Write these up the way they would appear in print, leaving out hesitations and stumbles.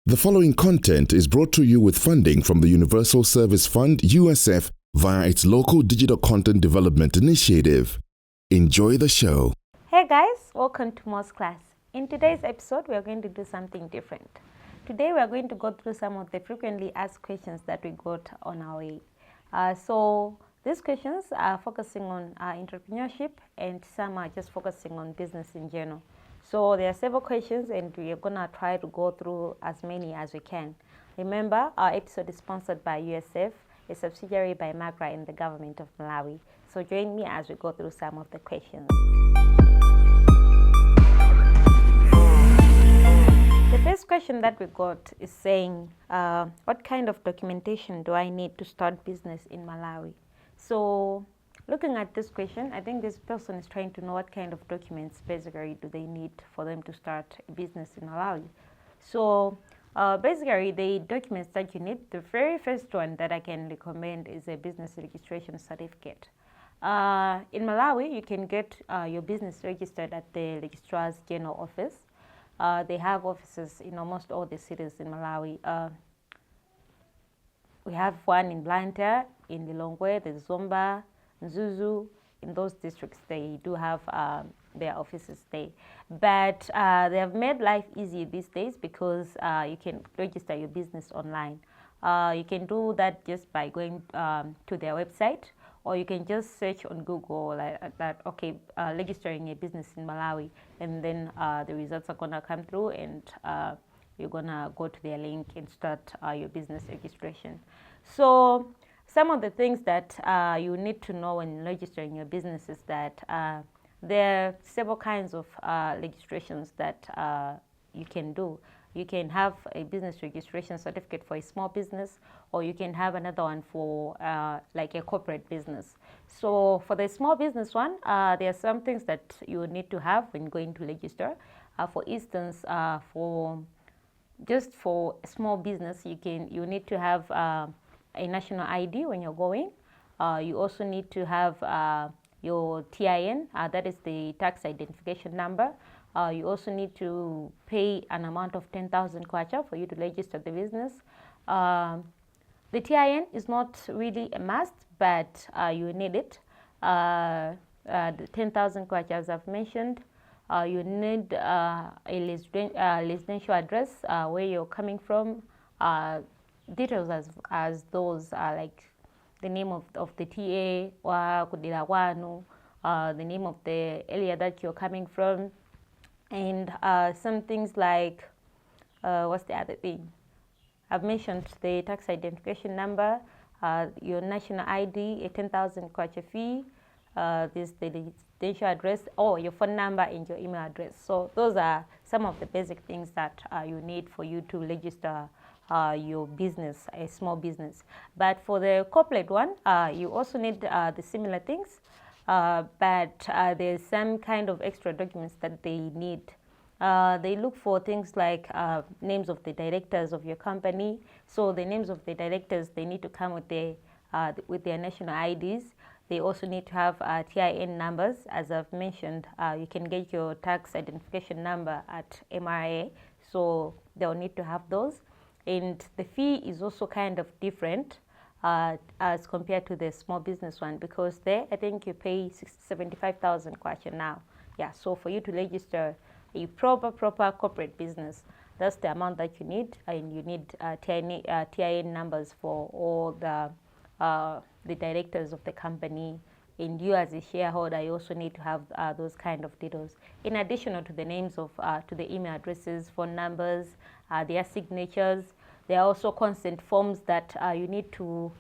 The following content is brought to you with funding from the Universal Service Fund USF via its local digital content development initiative. Enjoy the show. Hey guys, welcome to Maurs Class. In today's episode, we are going to do something different. Today, we are going to go through some of the frequently asked questions that we got on our way. So these questions are focusing on entrepreneurship, and some are just focusing on business in general. So there are several questions, and we are going to try to go through as many as we can. Remember, our episode is sponsored by USF, a subsidiary by Maurs and the government of Malawi. So join me as we go through some of the questions. The first question that we got is saying, what kind of documentation do I need to start business in Malawi? So looking at this question, I think this person is trying to know what kind of documents basically do they need for them to start a business in Malawi. So basically the documents that you need, the very first one that I can recommend is a business registration certificate. In Malawi, you can get your business registered at the Registrar's General Office. They have offices in almost all the cities in Malawi. We have one in Blantyre, in Lilongwe, there's Zomba, Zuzu. In those districts, they do have their offices there. But they have made life easy these days because you can register your business online. You can do that just by going to their website, or you can just search on Google registering a business in Malawi, and then the results are gonna come through, and you're gonna go to their link and start your business registration. So some of the things that you need to know when registering your business is that there are several kinds of registrations that you can do. You can have a business registration certificate for a small business, or you can have another one for like a corporate business. So for the small business one, there are some things that you need to have when going to register. For instance, for a small business, you need to have a national ID when you're going. You also need to have your TIN, that is the tax identification number. You also need to pay an amount of 10,000 kwacha for you to register the business. The TIN is not really a must, but you need it. The 10,000 kwacha, as I've mentioned. You need a residential address where you're coming from. Details as those are like the name of the TA, the name of the area that you're coming from, and some things like, what's the other thing? I've mentioned the tax identification number, your national ID, a 10,000 kwacha fee, this the residential address, or your phone number and your email address. So those are some of the basic things that you need for you to register your business, a small business. But for the corporate one, you also need the similar things, but there's some kind of extra documents that they need. They look for things like names of the directors of your company. So the names of the directors, they need to come with their national IDs. They also need to have TIN numbers. As I've mentioned, you can get your tax identification number at MRA, so they'll need to have those. And the fee is also kind of different as compared to the small business one, because there I think you pay 75,000 kwacha now. Yeah, so for you to register a proper corporate business, that's the amount that you need, and you need TIN numbers for all the directors of the company. And you as a shareholder, you also need to have those kind of details. In addition to the names of, to the email addresses, phone numbers, their signatures. There are also consent forms that you need to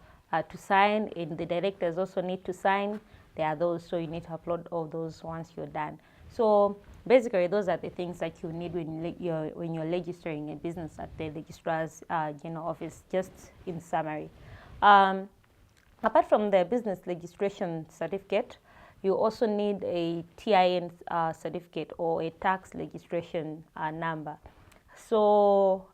sign, and the directors also need to sign. There are those, so you need to upload all those once you're done. So basically, those are the things that you need when you're registering a business at the Registrar's General Office, just in summary. Apart from the business registration certificate, you also need a TIN certificate or a tax registration number. So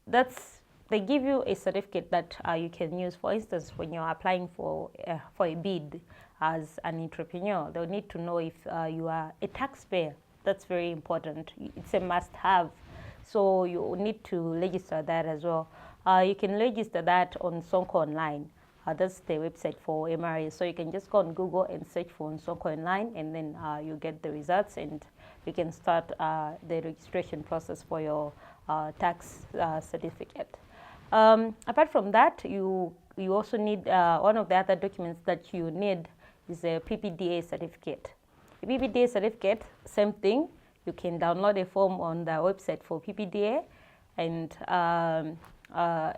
they give you a certificate that you can use. For instance, when you're applying for a bid as an entrepreneur, they'll need to know if you are a taxpayer. That's very important. It's a must-have. So you need to register that as well. You can register that on Sonko Online. That's the website for MRA. So you can just go on Google and search for Sonko Online, and then you get the results, and you can start the registration process for your tax certificate. Apart from that, you also need one of the other documents that you need is a PPDA certificate. The PPDA certificate, same thing. You can download a form on the website for PPDA, and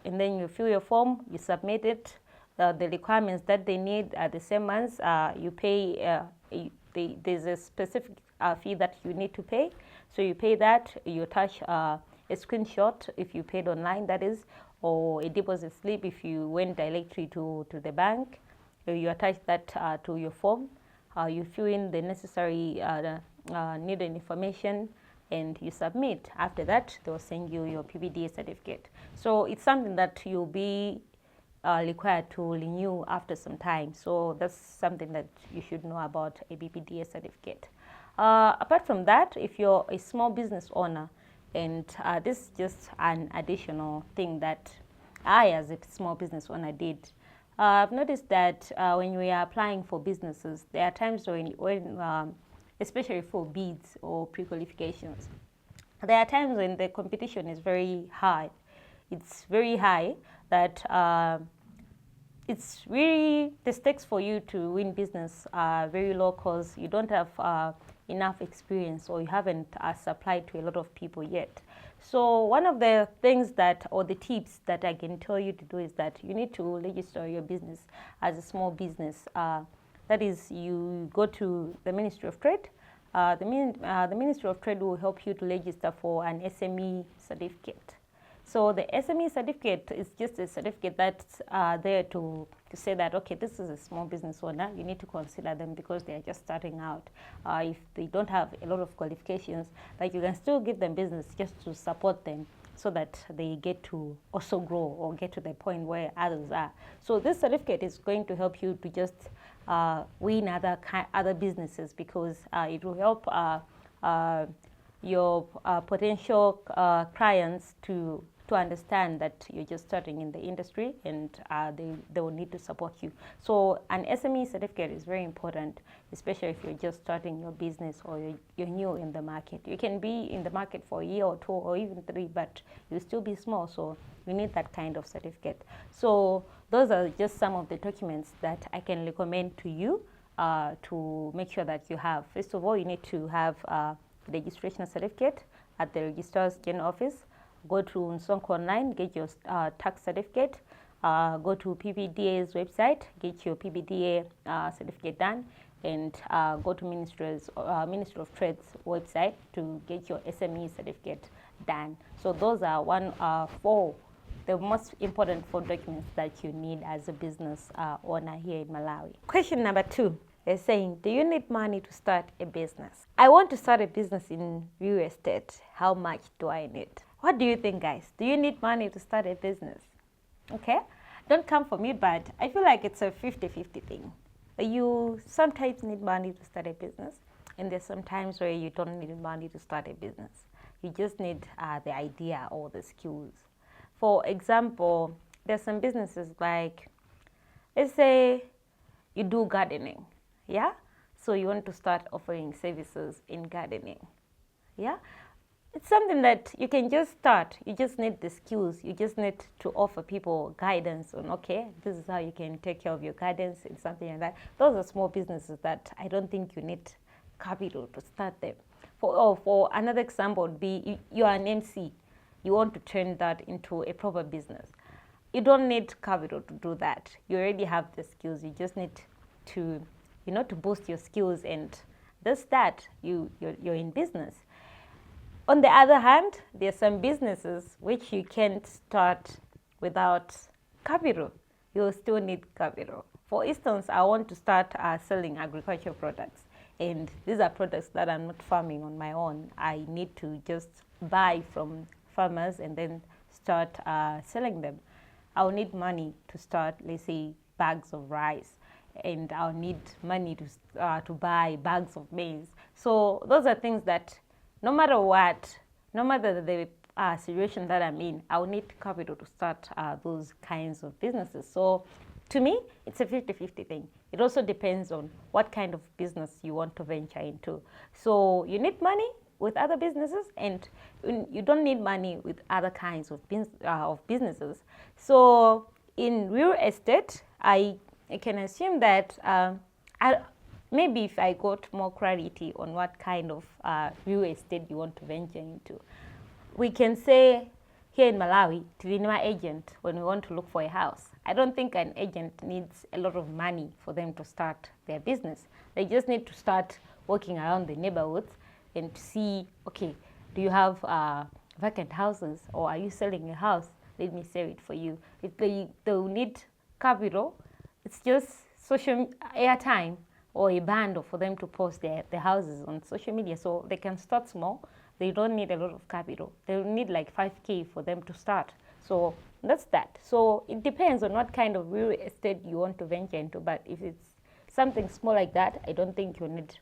then you fill your form, you submit it. The requirements that they need are the same ones. You pay, there's a specific fee that you need to pay. So you pay that, you attach a screenshot if you paid online, that is, or a deposit slip if you went directly to the bank. You attach that to your form. You fill in the necessary needed information, and you submit. After that, they'll send you your PPDA certificate. So it's something that you'll be required to renew after some time. So that's something that you should know about a PPDA certificate. Apart from that, if you're a small business owner, and this is just an additional thing that I, as a small business owner, did. I've noticed that when we are applying for businesses, there are times when especially for bids or pre-qualifications, there are times when the competition is very high. It's very high that it's really, the stakes for you to win business are very low because you don't have enough experience, or you haven't supplied to a lot of people yet. So one of the things that, or the tips that I can tell you to do, is that you need to register your business as a small business. That is, you go to the Ministry of Trade. The Ministry of Trade will help you to register for an SME certificate. So the SME certificate is just a certificate that's there to say that, okay, this is a small business owner. You need to consider them because they are just starting out. If they don't have a lot of qualifications, like, you can still give them business just to support them so that they get to also grow or get to the point where others are. So this certificate is going to help you to just win other businesses, because it will help your potential clients to understand that you're just starting in the industry, and they will need to support you. So an SME certificate is very important, especially if you're just starting your business or you're new in the market. You can be in the market for a year or 2 or even 3, but you'll still be small, so you need that kind of certificate. So those are just some of the documents that I can recommend to you to make sure that you have. First of all, you need to have registration certificate at the Registrar's General Office. Go to Sonko Online, get your tax certificate. Go to PPDA's website, get your PPDA certificate done, and go to Ministry of Trade's website to get your SME certificate done. So those are the most important 4 documents that you need as a business owner here in Malawi. Question number 2. They're saying, do you need money to start a business? I want to start a business in real estate. How much do I need? What do you think, guys? Do you need money to start a business? Okay? Don't come for me, but I feel like it's a 50-50 thing. You sometimes need money to start a business, and there's some times where you don't need money to start a business. You just need the idea or the skills. For example, there's some businesses like, let's say you do gardening, yeah? So you want to start offering services in gardening, yeah? It's something that you can just start. You just need the skills. You just need to offer people guidance on, okay, this is how you can take care of your gardens and something like that. Those are small businesses that I don't think you need capital to start them. For another example would be, you are an MC. You want to turn that into a proper business. You don't need capital to do that. You already have the skills. You just need to, to boost your skills, and that's that. You're in business. On the other hand, there are some businesses which you can't start without capital. You still need capital. For instance, I want to start selling agricultural products, and these are products that I'm not farming on my own. I need to just buy from farmers and then start selling them. I'll need money to start, let's say, bags of rice, and I'll need money to buy bags of maize. So those are things that no matter what, no matter the situation that I'm in, I'll need capital to start those kinds of businesses. So to me, it's a 50-50 thing. It also depends on what kind of business you want to venture into. So you need money with other businesses, and you don't need money with other kinds of businesses. So in real estate, I can assume that maybe if I got more clarity on what kind of real estate you want to venture into, we can say here in Malawi, Tilinima agent, when we want to look for a house, I don't think an agent needs a lot of money for them to start their business. They just need to start walking around the neighborhoods and to see, okay, do you have vacant houses, or are you selling a house? Let me sell it for you. If they will need capital, it's just social airtime or a bundle for them to post their houses on social media. So they can start small. They don't need a lot of capital. They'll need like 5K for them to start. So that's that. So it depends on what kind of real estate you want to venture into. But if it's something small like that, I don't think you need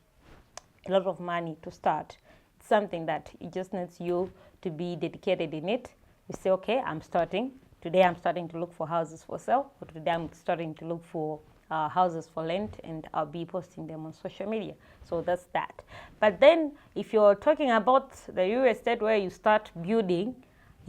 a lot of money to start. It's something that it just needs you to be dedicated in it. You say, okay, today I'm starting to look for houses for sale, or today I'm starting to look for houses for rent, and I'll be posting them on social media. So that's that. But then if you're talking about the real estate where you start building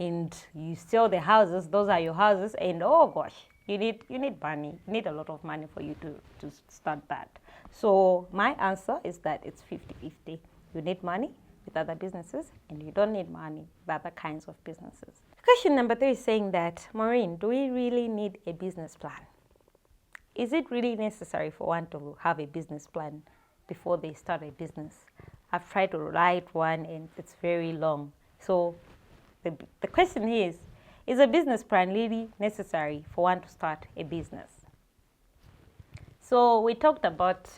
and you sell the houses, those are your houses, and oh gosh, you need money. You need a lot of money for you to start that. So my answer is that it's 50-50. You need money with other businesses, and you don't need money with other kinds of businesses. Question number 3 is saying that, Maureen, do we really need a business plan? Is it really necessary for one to have a business plan before they start a business? I've tried to write one, and it's very long. So the question is a business plan really necessary for one to start a business? So we talked about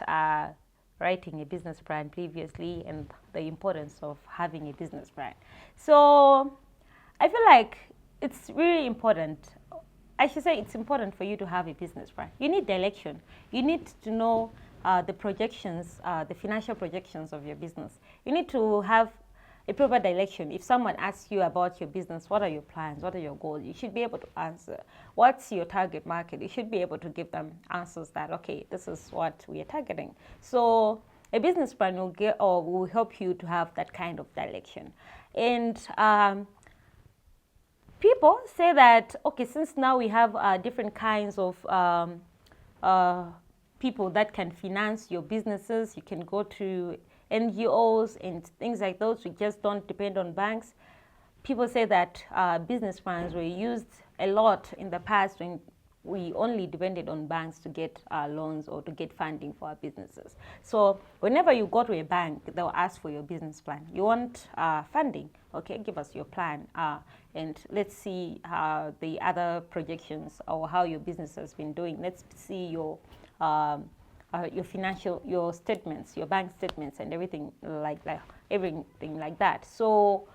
writing a business plan previously and the importance of having a business plan. So I feel like it's really important. I should say it's important for you to have a business plan. You need direction. You need to know the projections, the financial projections of your business. You need to have a proper direction. If someone asks you about your business, what are your plans, what are your goals, you should be able to answer. What's your target market? You should be able to give them answers that, okay, this is what we are targeting. So a business plan will help you to have that kind of direction. And people say that, okay, since now we have different kinds of people that can finance your businesses, you can go to NGOs and things like those. We just don't depend on banks. People say that business plans were used a lot in the past when we only depended on banks to get loans or to get funding for our businesses. So whenever you go to a bank, they'll ask for your business plan. You want funding? Okay, give us your plan, and let's see the other projections or how your business has been doing. Let's see your financial, your statements, your bank statements, and everything like that. So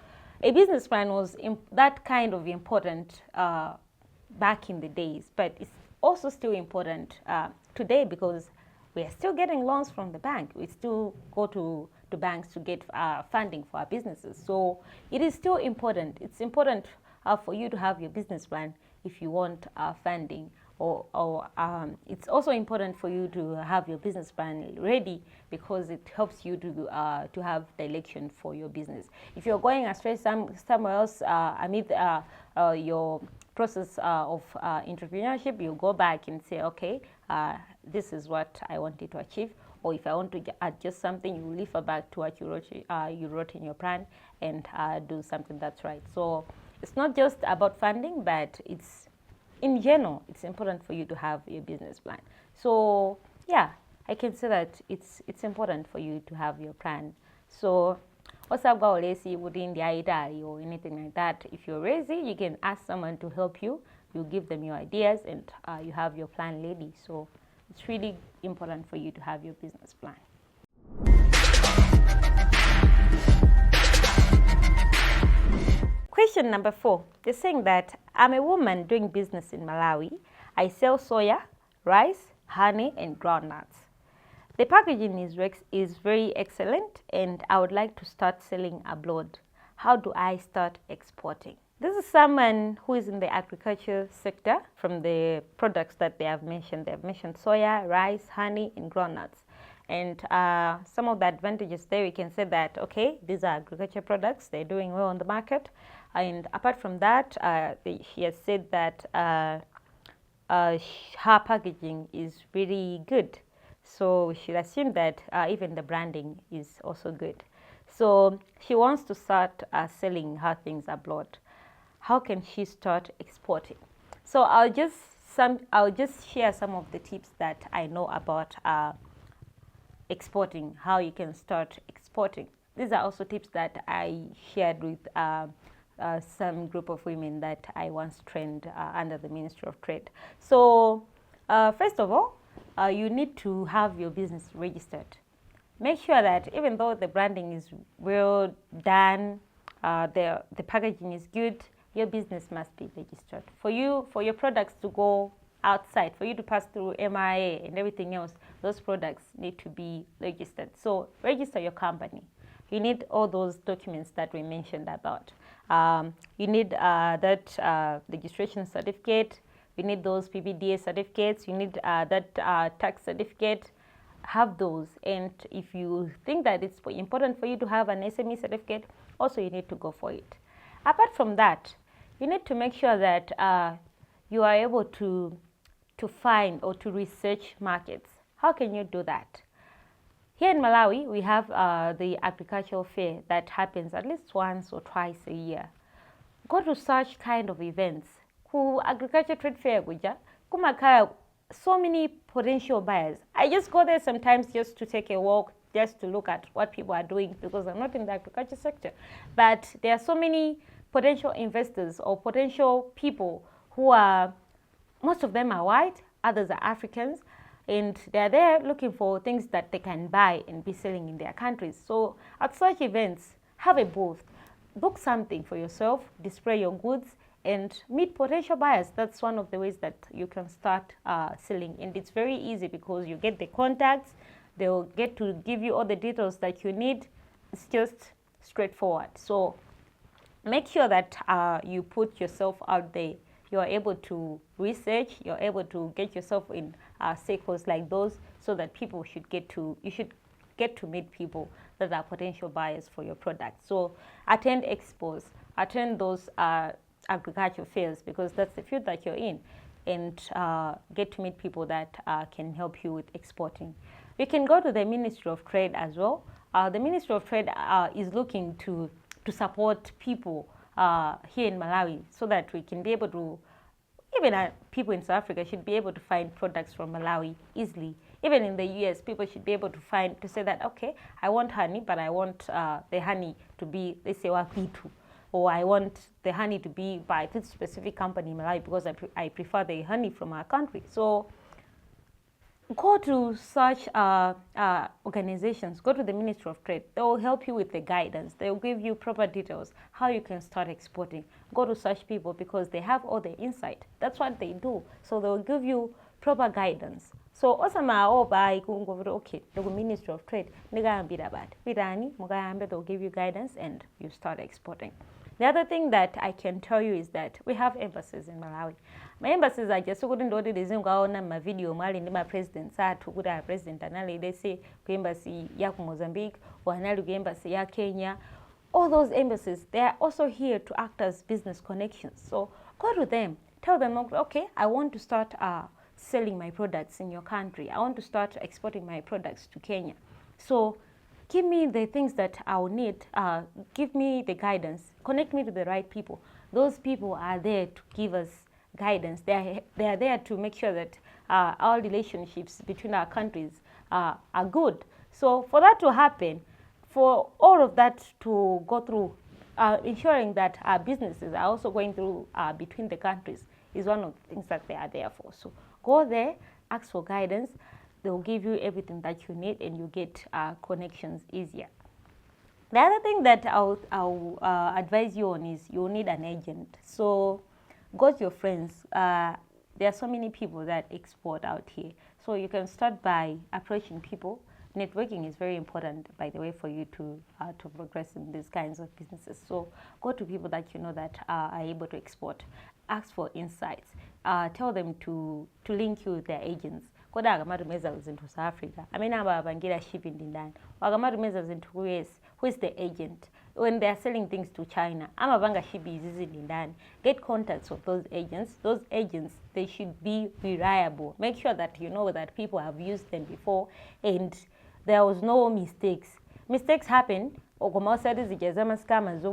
a business plan was that kind of important back in the days, but it's also still important today because we are still getting loans from the bank. We still go to banks to get funding for our businesses. So it is still important. It's important for you to have your business plan if you want funding, or it's also important for you to have your business plan ready because it helps you to have direction for your business. If you're going astray somewhere else amid your process of entrepreneurship, you go back and say, okay, this is what I wanted to achieve. Or if I want to adjust something, you refer back to what you wrote in your plan and do something that's right. So it's not just about funding, but it's in general, it's important for you to have your business plan. So yeah, I can say that it's important for you to have your plan. So what's up, lazy within the Italy or anything like that? If you're lazy, you can ask someone to help you. You give them your ideas, and you have your plan ready. So it's really important for you to have your business plan. Question number 4, they're saying that I'm a woman doing business in Malawi. I sell soya, rice, honey, and groundnuts. The packaging is very excellent, and I would like to start selling abroad. How do I start exporting? This is someone who is in the agriculture sector from the products that they have mentioned. They have mentioned soya, rice, honey, and groundnuts. And some of the advantages there, we can say that, okay, these are agriculture products. They're doing well on the market. And apart from that, she has said that her packaging is really good. So we should assume that even the branding is also good. So she wants to start selling her things abroad. How can she start exporting? So I'll just share some of the tips that I know about exporting, how you can start exporting. These are also tips that I shared with some group of women that I once trained under the Ministry of Trade. So first of all, you need to have your business registered. Make sure that even though the branding is well done, the packaging is good, your business must be registered. For your products to go outside, for you to pass through MIA and everything else, those products need to be registered. So register your company. You need all those documents that we mentioned about. You need that registration certificate. You need those PPDA certificates. You need that tax certificate. Have those. And if you think that it's important for you to have an SME certificate, also you need to go for it. Apart from that, you need to make sure that you are able to find or to research markets. How can you do that? Here in Malawi, we have the agricultural fair that happens at least once or twice a year. Go to such kind of events. Ku agriculture trade fair kuja, kumakaya so many potential buyers. I just go there sometimes just to take a walk, just to look at what people are doing, because I'm not in the agriculture sector. But there are so many potential investors or potential people who are, most of them are white, others are Africans, and they're there looking for things that they can buy and be selling in their countries. So at such events, have a booth, book something for yourself, display your goods, and meet potential buyers. That's one of the ways that you can start selling. And it's very easy because you get the contacts, they'll get to give you all the details that you need. It's just straightforward. So make sure that you put yourself out there. You are able to research, you're able to get yourself in circles like those, so that you should get to meet people that are potential buyers for your product. So attend expos, attend those agricultural fairs, because that's the field that you're in, and get to meet people that can help you with exporting. You can go to the Ministry of Trade as well. The Ministry of Trade is looking to support people here in Malawi, so that we can be able to, even people in South Africa should be able to find products from Malawi easily. Even in the US, people should be able to say that, okay, I want honey, but I want the honey to be, let's say, Wapitu, or I want the honey to be by this specific company in Malawi because I prefer the honey from our country. So go to such organizations, go to the Ministry of Trade. They will help you with the guidance. They will give you proper details, how you can start exporting. Go to such people because they have all the insight. That's what they do. So they will give you proper guidance. So okay, the Ministry of Trade, they'll give you guidance and you start exporting. The other thing that I can tell you is that we have embassies in Malawi. My embassies are just couldn't do this in my video mali my president to good president and they say embassy ya Mozambique or another embassy ya Kenya. All those embassies, they are also here to act as business connections. So go to them, tell them, okay, I want to start selling my products in your country. I want to start exporting my products to Kenya. So give me the things that I'll need, give me the guidance, connect me to the right people. Those people are there to give us guidance. They are there to make sure that our relationships between our countries are good. So for that to happen, for all of that to go through, ensuring that our businesses are also going through between the countries is one of the things that they are there for. So go there, ask for guidance. They will give you everything that you need, and you get connections easier. The other thing that I'll advise you on is you need an agent. So go to your friends. There are so many people that export out here. So you can start by approaching people, networking is very important, by the way, for you to progress in these kinds of businesses. So go to people that you know that are able to export. Ask for insights. Tell them to link you with their agents. Koda akamatumeza zinthu South Africa. Amene abapangira shipping ndi ndani. Akamatumeza zinthu ku US, who is the agent? When they are selling things to China, amapanga shipping izizi ndi ndani. Get contacts of those agents. Those agents, they should be reliable. Make sure that you know that people have used them before and there was no mistakes. Mistakes happen. Scammers,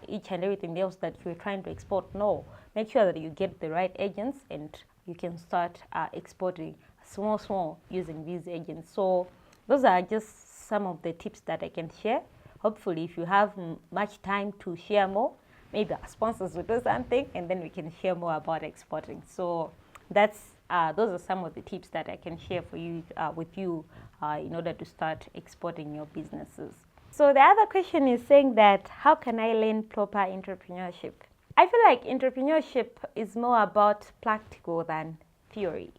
each and everything else that you're trying to export. No. Make sure that you get the right agents and you can start exporting small using these agents. So those are just some of the tips that I can share. Hopefully, if you have much time to share more, maybe our sponsors will do something and then we can share more about exporting. So that's those are some of the tips that I can share for you with you in order to start exporting your businesses. So the other question is saying that how can I learn proper entrepreneurship? I feel like entrepreneurship is more about practical than theory,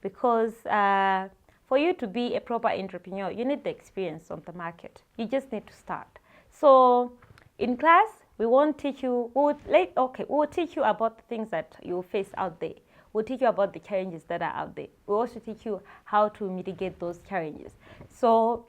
because for you to be a proper entrepreneur, you need the experience on the market. You just need to start. So in class, we won't teach you, we'll teach you about the things that you face out there. We'll teach you about the challenges that are out there. We'll also teach you how to mitigate those challenges. So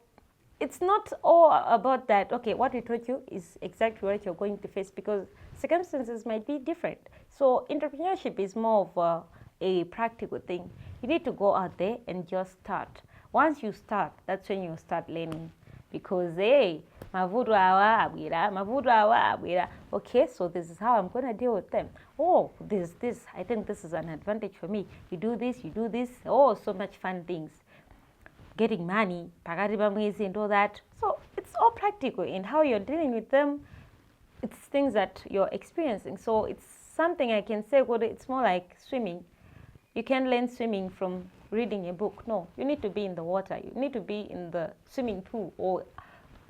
it's not all about that, okay, what we taught you is exactly what you're going to face, because circumstances might be different. So entrepreneurship is more of a practical thing. You need to go out there and just start. Once you start, that's when you start learning. Because, hey, mavudu awa abwira. Okay, so this is how I'm going to deal with them. Oh, this, I think this is an advantage for me. You do this. Oh, so much fun things. Getting money, and all that. So it's all practical in how you're dealing with them. It's things that you're experiencing. So it's something I can say, it's more like swimming. You can't learn swimming from reading a book. No, you need to be in the water. You need to be in the swimming pool, or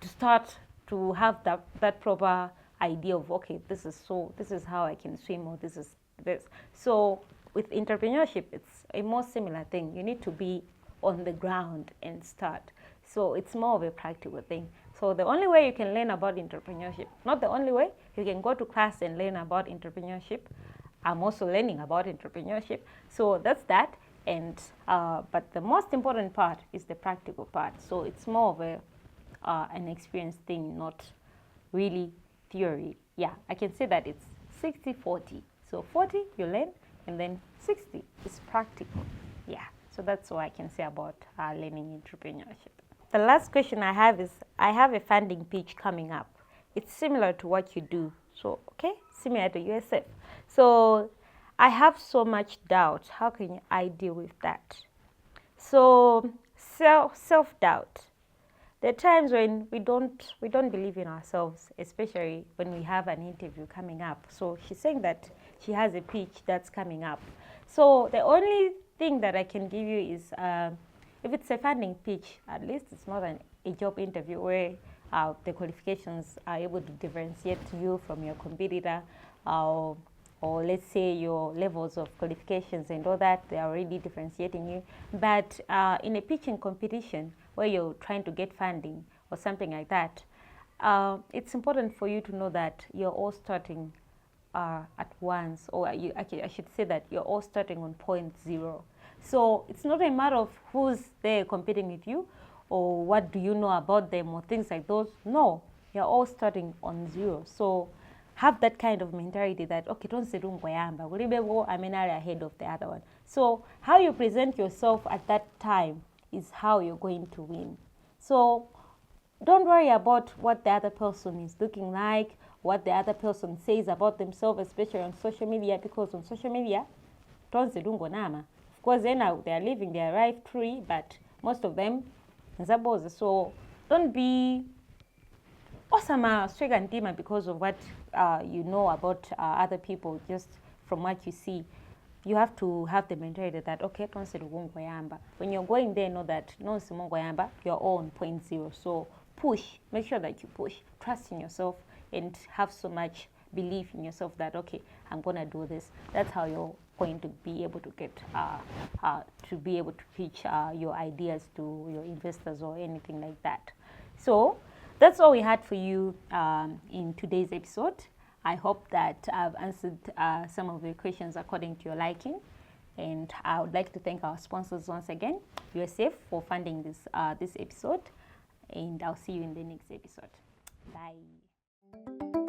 to start to have that proper idea of, okay, this is how I can swim, or this is this. So with entrepreneurship, it's a more similar thing. You need to be on the ground and start. So it's more of a practical thing. So the only way you can learn about entrepreneurship, not the only way, you can go to class and learn about entrepreneurship. I'm also learning about entrepreneurship. So that's that. And but the most important part is the practical part. So it's more of an experience thing, not really theory. Yeah, I can say that it's 60-40. So 40 you learn, and then 60 is practical. Yeah. So that's what I can say about learning entrepreneurship. The last question I have is, I have a funding pitch coming up. It's similar to what you do. So, okay, similar to USF. So I have so much doubt. How can I deal with that? So self-doubt. There are times when we don't believe in ourselves, especially when we have an interview coming up. So she's saying that she has a pitch that's coming up. So the only thing that I can give you is, if it's a funding pitch, at least it's not a job interview where the qualifications are able to differentiate you from your competitor, or let's say your levels of qualifications and all that, they are already differentiating you. But in a pitching competition where you're trying to get funding or something like that, it's important for you to know that you're all starting at once, or I should say that you're all starting on point 0. So it's not a matter of who's there competing with you, or what do you know about them, or things like those. No, you're all starting on 0. So have that kind of mentality that, okay, don't say I'm an area ahead of the other one. So how you present yourself at that time is how you're going to win. So don't worry about what the other person is looking like, what the other person says about themselves, especially on social media, because on social media, of course, they are living their life free, but most of them, so don't be awesome because of what you know about other people, just from what you see. You have to have the mentality that, okay, when you're going there, know that you're all on point 0. So push, make sure that you push, trust in yourself, and have so much belief in yourself that, okay, I'm going to do this. That's how going to be able to get to be able to pitch your ideas to your investors or anything like that. So that's all we had for you in today's episode. I hope that I've answered some of your questions according to your liking. And I would like to thank our sponsors once again, USF, for funding this episode. And I'll see you in the next episode. Bye.